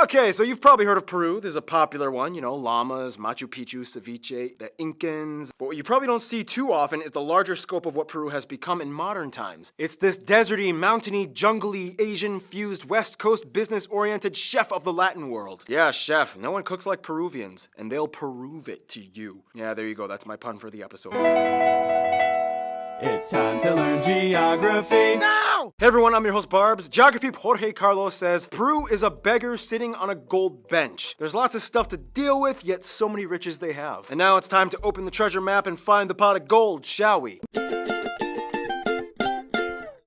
Okay, so you've probably heard of Peru. There's a popular one, llamas, Machu Picchu, ceviche, the Incans. But what you probably don't see too often is the larger scope of what Peru has become in modern times. It's this deserty, mountainy, jungly, Asian-fused, West Coast, business-oriented chef of the Latin world. Yeah, chef. No one cooks like Peruvians, and they'll prove it to you. Yeah, there you go. That's my pun for the episode. It's time to learn geography now! Hey everyone, I'm your host Barbs. Geography Jorge Carlos says, Peru is a beggar sitting on a gold bench. There's lots of stuff to deal with, yet so many riches they have. And now it's time to open the treasure map and find the pot of gold, shall we?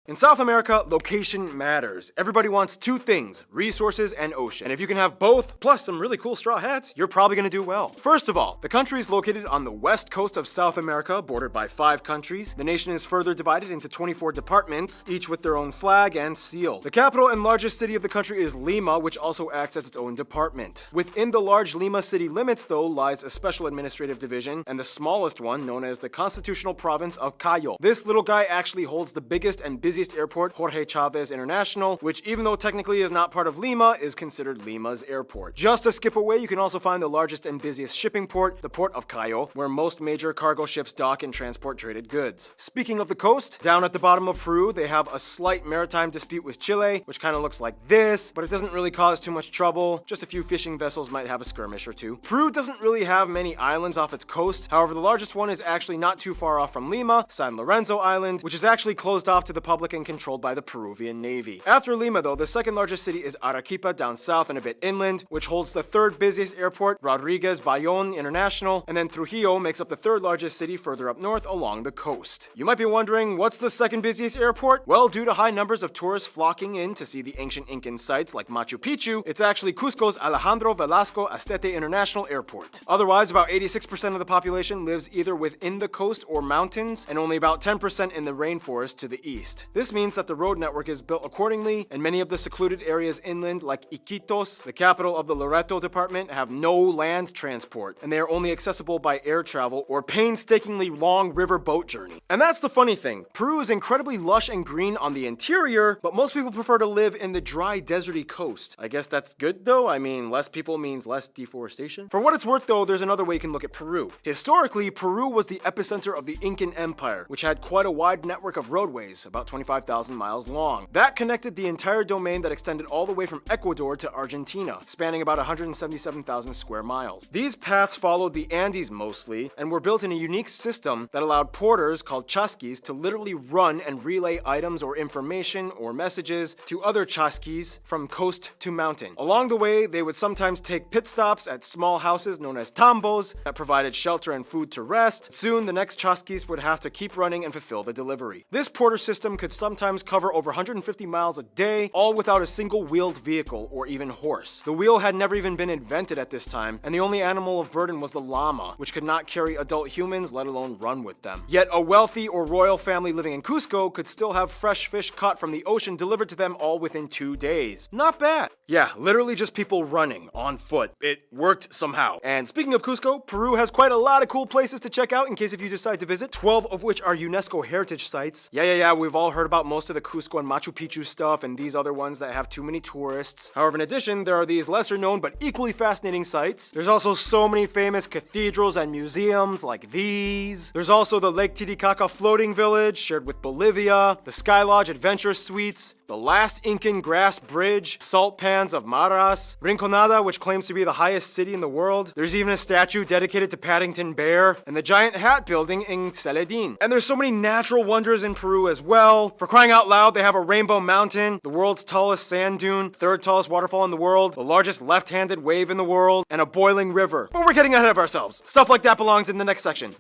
In South America, location matters. Everybody wants two things, resources and ocean. And if you can have both, plus some really cool straw hats, you're probably gonna do well. First of all, the country is located on the west coast of South America, bordered by 5 countries. The nation is further divided into 24 departments, each with their own flag and seal. The capital and largest city of the country is Lima, which also acts as its own department. Within the large Lima city limits, though, lies a special administrative division, and the smallest one, known as the constitutional province of Cayo. This little guy actually holds the biggest and busiest airport, Jorge Chavez International, which even though technically is not part of Lima, is considered Lima's airport. Just a skip away, you can also find the largest and busiest shipping port, the port of Cayo, where most major cargo ships dock and transport traded goods. Speaking of the coast, down at the bottom of Peru, they have a slight maritime dispute with Chile, which kind of looks like this, but it doesn't really cause too much trouble. Just a few fishing vessels might have a skirmish or two. Peru doesn't really have many islands off its coast. However, the largest one is actually not too far off from Lima, San Lorenzo Island, which is actually closed off to the public and controlled by the Peruvian Navy. After Lima, though, the second largest city is Arequipa down south and a bit inland, which holds the third busiest airport, Rodriguez Bayonne International, and then Trujillo makes up the third largest city further up north along the coast. You might be wondering, what's the second busiest airport? Well, due to high numbers of tourists flocking in to see the ancient Incan sites like Machu Picchu, it's actually Cusco's Alejandro Velasco Astete International Airport. Otherwise, about 86% of the population lives either within the coast or mountains, and only about 10% in the rainforest to the east. This means that the road network is built accordingly, and many of the secluded areas inland, like Iquitos, the capital of the Loreto department, have no land transport, and they are only accessible by air travel or painstakingly long river boat journey. And that's the funny thing. Peru is incredibly lush and green on the interior, but most people prefer to live in the dry, deserty coast. I guess that's good though. I mean, less people means less deforestation. For what it's worth though, there's another way you can look at Peru. Historically, Peru was the epicenter of the Incan Empire, which had quite a wide network of roadways, about 25,000 miles long. That connected the entire domain that extended all the way from Ecuador to Argentina, spanning about 177,000 square miles. These paths followed the Andes mostly, and were built in a unique system that allowed porters, called chasquis, to literally run and relay items or information or messages to other chasquis from coast to mountain. Along the way, they would sometimes take pit stops at small houses known as tambos that provided shelter and food to rest. Soon, the next chasquis would have to keep running and fulfill the delivery. This porter system could sometimes cover over 150 miles a day, all without a single wheeled vehicle or even horse. The wheel had never even been invented at this time, and the only animal of burden was the llama, which could not carry adult humans, let alone run with them. Yet a wealthy or royal family living in Cusco could still have fresh fish caught from the ocean delivered to them all within 2 days. Not bad. Yeah, literally just people running on foot. It worked somehow. And speaking of Cusco, Peru has quite a lot of cool places to check out in case if you decide to visit, 12 of which are UNESCO heritage sites. Yeah, we've all heard about most of the Cusco and Machu Picchu stuff and these other ones that have too many tourists. However, in addition, there are these lesser known but equally fascinating sites. There's also so many famous cathedrals and museums like these. There's also the Lake Titicaca floating village shared with Bolivia, the Sky Lodge Adventure Suites, the last Incan grass bridge, salt pans of Maras, Rinconada, which claims to be the highest city in the world. There's even a statue dedicated to Paddington Bear, and the giant hat building in Celedín. And there's so many natural wonders in Peru as well. For crying out loud, they have a Rainbow Mountain, the world's tallest sand dune, third tallest waterfall in the world, the largest left-handed wave in the world, and a boiling river. But we're getting ahead of ourselves. Stuff like that belongs in the next section.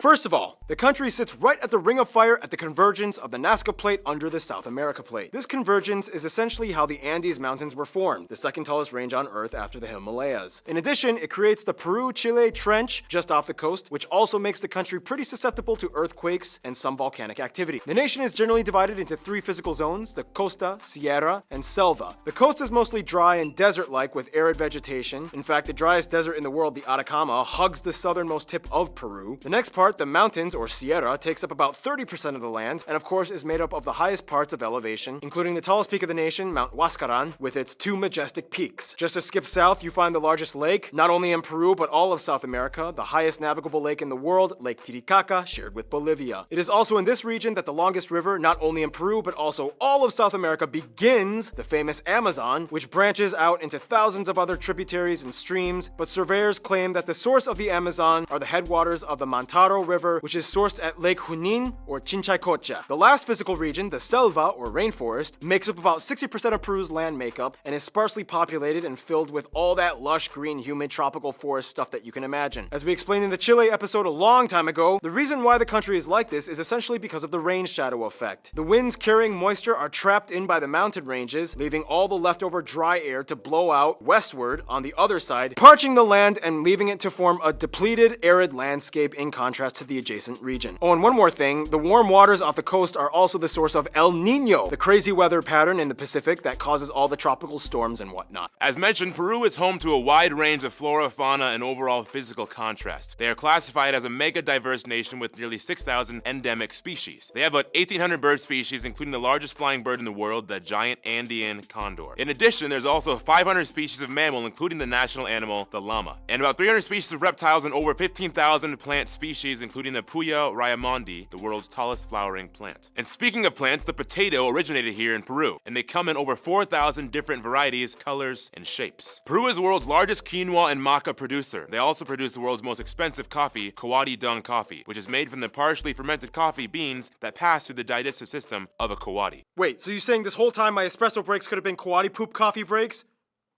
First of all, the country sits right at the ring of fire at the convergence of the Nazca Plate under the South America Plate. This convergence is essentially how the Andes Mountains were formed, the second tallest range on Earth after the Himalayas. In addition, it creates the Peru-Chile Trench just off the coast, which also makes the country pretty susceptible to earthquakes and some volcanic activity. The nation is generally divided into 3 physical zones, the Costa, Sierra, and Selva. The coast is mostly dry and desert-like with arid vegetation. In fact, the driest desert in the world, the Atacama, hugs the southernmost tip of Peru. The next part, part, the mountains, or sierra, takes up about 30% of the land, and of course is made up of the highest parts of elevation, including the tallest peak of the nation, Mount Huascaran, with its 2 majestic peaks. Just to skip south, you find the largest lake, not only in Peru, but all of South America, the highest navigable lake in the world, Lake Titicaca, shared with Bolivia. It is also in this region that the longest river, not only in Peru, but also all of South America, begins, the famous Amazon, which branches out into thousands of other tributaries and streams, but surveyors claim that the source of the Amazon are the headwaters of the Mantaro River, which is sourced at Lake Junin or Chinchaycocha. The last physical region, the selva or rainforest, makes up about 60% of Peru's land makeup and is sparsely populated and filled with all that lush, green, humid, tropical forest stuff that you can imagine. As we explained in the Chile episode a long time ago, the reason why the country is like this is essentially because of the rain shadow effect. The winds carrying moisture are trapped in by the mountain ranges, leaving all the leftover dry air to blow out westward on the other side, parching the land and leaving it to form a depleted, arid landscape in contrast to the adjacent region. Oh, and one more thing, the warm waters off the coast are also the source of El Nino, the crazy weather pattern in the Pacific that causes all the tropical storms and whatnot. As mentioned, Peru is home to a wide range of flora, fauna, and overall physical contrast. They are classified as a mega diverse nation with nearly 6,000 endemic species. They have about 1,800 bird species, including the largest flying bird in the world, the giant Andean condor. In addition, there's also 500 species of mammal, including the national animal, the llama, and about 300 species of reptiles and over 15,000 plant species, including the Puya Rayamondi, the world's tallest flowering plant. And speaking of plants, the potato originated here in Peru, and they come in over 4,000 different varieties, colors, and shapes. Peru is the world's largest quinoa and maca producer. They also produce the world's most expensive coffee, Coati dung coffee, which is made from the partially fermented coffee beans that pass through the digestive system of a coati. Wait, so you're saying this whole time my espresso breaks could have been Coati poop coffee breaks?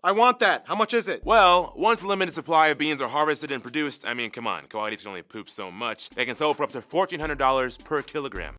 I want that. How much is it? Well, once a limited supply of beans are harvested and produced, I mean, come on, coatis can only poop so much. They can sell for up to $1,400 per kilogram.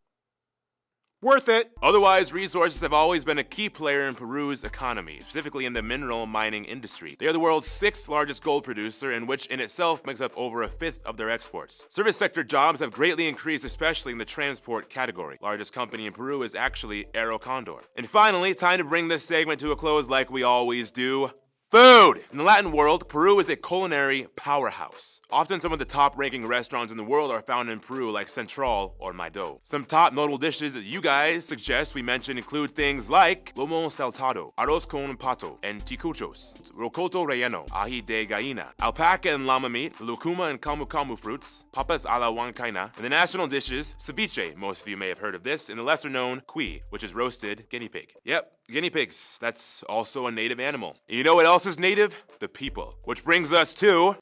Worth it. Otherwise, resources have always been a key player in Peru's economy, specifically in the mineral mining industry. They are the world's 6th largest gold producer, and which in itself makes up over 1/5 of their exports. Service sector jobs have greatly increased, especially in the transport category. Largest company in Peru is actually Aerocondor. And finally, time to bring this segment to a close like we always do. Food! In the Latin world, Peru is a culinary powerhouse. Often some of the top-ranking restaurants in the world are found in Peru, like Central or Maido. Some top notable dishes that you guys suggest we mention include things like lomo saltado, arroz con pato, and ticuchos, rocoto relleno, ají de gallina, alpaca and llama meat, lucuma and camu camu fruits, papas a la huancaina, and the national dishes, ceviche, most of you may have heard of this, and the lesser-known cuy, which is roasted guinea pig. Yep. Guinea pigs, that's also a native animal. You know what else is native? The people. Which brings us to...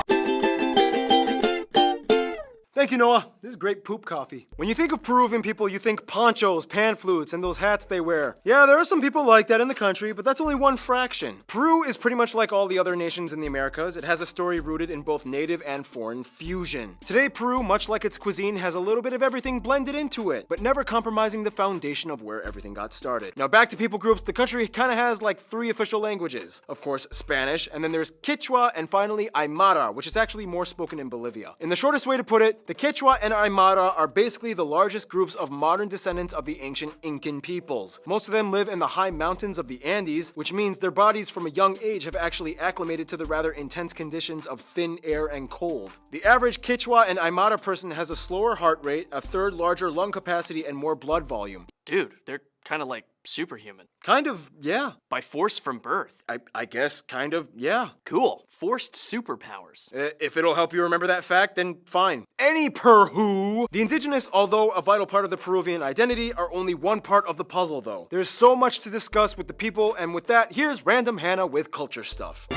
Thank you, Noah. This is great poop coffee. When you think of Peruvian people, you think ponchos, pan flutes, and those hats they wear. Yeah, there are some people like that in the country, but that's only one fraction. Peru is pretty much like all the other nations in the Americas. It has a story rooted in both native and foreign fusion. Today, Peru, much like its cuisine, has a little bit of everything blended into it, but never compromising the foundation of where everything got started. Now, back to people groups, the country kind of has like 3 official languages. Of course, Spanish, and then there's Quechua, and finally Aymara, which is actually more spoken in Bolivia. In the shortest way to put it, the Quechua and Aymara are basically the largest groups of modern descendants of the ancient Incan peoples. Most of them live in the high mountains of the Andes, which means their bodies from a young age have actually acclimated to the rather intense conditions of thin air and cold. The average Quechua and Aymara person has a slower heart rate, a third larger lung capacity, and more blood volume. Dude, they're kind of like superhuman. Kind of, yeah. By force from birth. I guess, kind of, yeah. Cool. Forced superpowers. If it'll help you remember that fact, then fine. Any Peru! The indigenous, although a vital part of the Peruvian identity, are only one part of the puzzle, though. There's so much to discuss with the people, and with that, here's Random Hannah with culture stuff.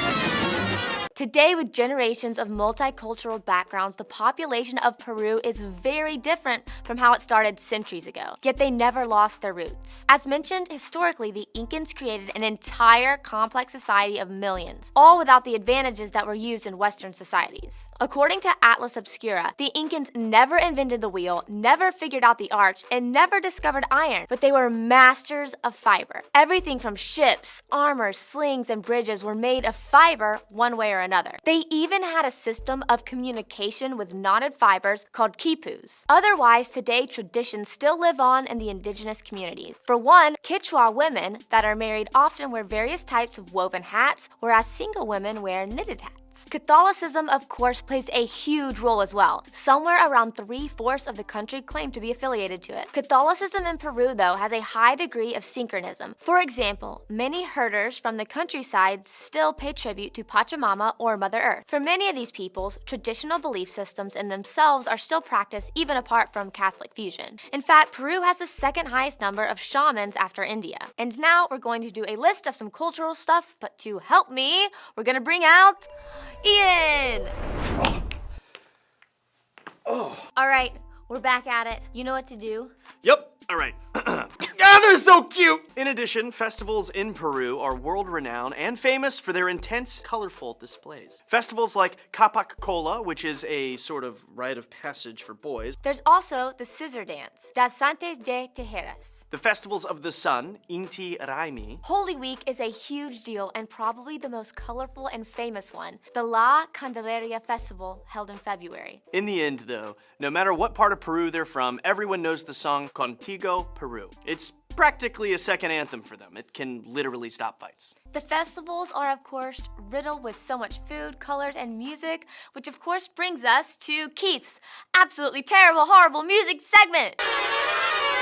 Today, with generations of multicultural backgrounds, the population of Peru is very different from how it started centuries ago, yet they never lost their roots. As mentioned, historically, the Incans created an entire complex society of millions, all without the advantages that were used in Western societies. According to Atlas Obscura, the Incans never invented the wheel, never figured out the arch, and never discovered iron, but they were masters of fiber. Everything from ships, armor, slings, and bridges were made of fiber one way or another. They even had a system of communication with knotted fibers called quipus. Otherwise, today traditions still live on in the indigenous communities. For one, Quechua women that are married often wear various types of woven hats, whereas single women wear knitted hats. dance. Catholicism, of course, plays a huge role as well. Somewhere around 3/4 of the country claim to be affiliated to it. Catholicism in Peru, though, has a high degree of synchronism. For example, many herders from the countryside still pay tribute to Pachamama or Mother Earth. For many of these peoples, traditional belief systems in themselves are still practiced even apart from Catholic fusion. In fact, Peru has the second highest number of shamans after India. And now we're going to do a list of some cultural stuff, but to help me, we're gonna bring out Ian! Alright, we're back at it. You know what to do? Yep. All right. Ah, they're so cute! In addition, festivals in Peru are world-renowned and famous for their intense, colorful displays. Festivals like Capac Cola, which is a sort of rite of passage for boys. There's also the scissor dance, Danzantes de Tijeras. The festivals of the sun, Inti Raimi. Holy Week is a huge deal and probably the most colorful and famous one, the La Candelaria Festival held in February. In the end, though, no matter what part of Peru they're from, everyone knows the song Contigo, Peru. It's practically a second anthem for them. It can literally stop fights. The festivals are, of course, riddled with so much food, colors, and music, which of course brings us to Keith's absolutely terrible, horrible music segment.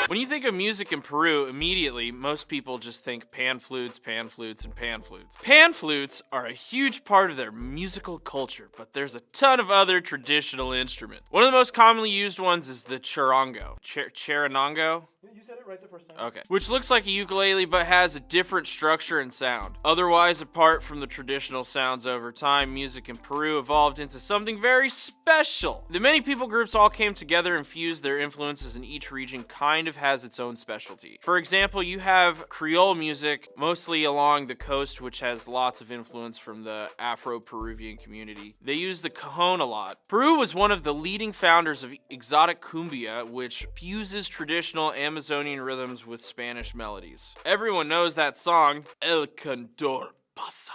When you think of music in Peru, immediately, most people just think pan flutes, and pan flutes. Pan flutes are a huge part of their musical culture, but there's a ton of other traditional instruments. One of the most commonly used ones is the charango. Charango? You said it right the first time. Okay. Which looks like a ukulele but has a different structure and sound. Otherwise, apart from the traditional sounds over time, music in Peru evolved into something very special. The many people groups all came together and fused their influences, and each region kind of has its own specialty. For example, you have Creole music, mostly along the coast, which has lots of influence from the Afro-Peruvian community. They use the cajon a lot. Peru was one of the leading founders of exotic cumbia, which fuses traditional Amazonian rhythms with Spanish melodies. Everyone knows that song, El Condor Pasa.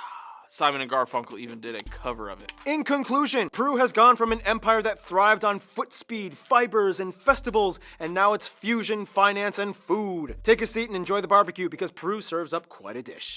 Simon and Garfunkel even did a cover of it. In conclusion, Peru has gone from an empire that thrived on foot speed, fibers, and festivals, and now it's fusion, finance, and food. Take a seat and enjoy the barbecue because Peru serves up quite a dish.